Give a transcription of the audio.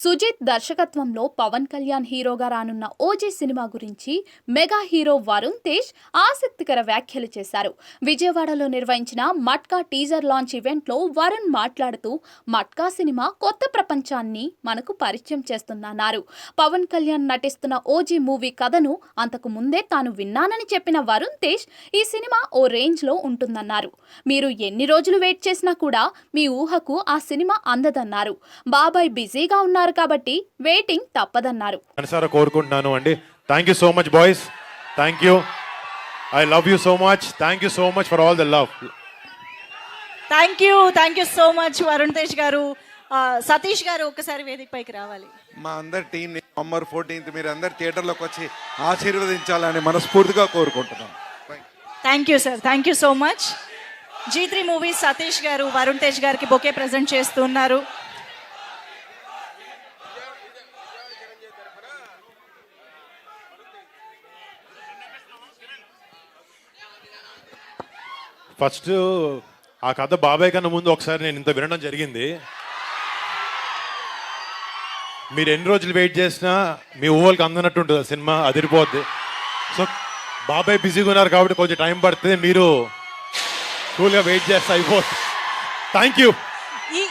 సుజిత్ దర్శకత్వంలో పవన్ కళ్యాణ్ హీరోగా రానున్న ఓజీ సినిమా గురించి మెగా హీరో వరుణ్ తేజ్ ఆసక్తికర వ్యాఖ్యలు చేశారు. విజయవాడలో నిర్వహించిన మట్కా టీజర్ లాంచ్ ఈవెంట్లో వరుణ్ మాట్లాడుతూ మట్కా సినిమా కొత్త ప్రపంచాన్ని మనకు పరిచయం చేస్తుందన్నారు. పవన్ కళ్యాణ్ నటిస్తున్న ఓజీ మూవీ కథను అంతకు ముందే తాను విన్నానని చెప్పిన వరుణ్ తేజ్ ఈ సినిమా ఓ రేంజ్ లో ఉంటుందన్నారు. మీరు ఎన్ని రోజులు వెయిట్ చేసినా కూడా మీ ఊహకు ఆ సినిమా అందదన్నారు. బాబాయ్ బిజీగా ఉన్నారు కాబట్టి వెయిటింగ్ తప్పదన్నారు. మనసారా కోరుకుంటున్నాను అండి. Thank you so much boys. Thank you. I love you so much. Thank you so much for all the love. Thank you so much Varun Tej గారు. సతీష్ గారు ఒకసారి వేదిక పైకి రావాలి. మా అందరి టీం నవంబర్ 14th మీరు అందరు థియేటర్లోకి వచ్చి ఆశీర్వదించాలని మనస్ఫూర్తిగా కోరుకుంటున్నాం. Thank you sir. Thank you so much. G3 movies Satish గారు వరుణ్ తేజ్ గారికి బొకే ప్రజెంట్ చేస్తున్నారు. ఫస్ట్ ఆ కథ బాబాయ్ కన్నా ముందు ఒకసారి నేను ఇంత వినడం జరిగింది. మీరు ఎన్ని రోజులు వెయిట్ చేసినా మీ ఊహలకు అందనట్టు ఉంటుంది సినిమా, అదిరిపోద్ది. సో బాబాయ్ బిజీగా ఉన్నారు కాబట్టి కొంచెం టైం పడుతుంది. మీరు కూల్గా వెయిట్ చేస్తే అయిపోతుంది. Thank you.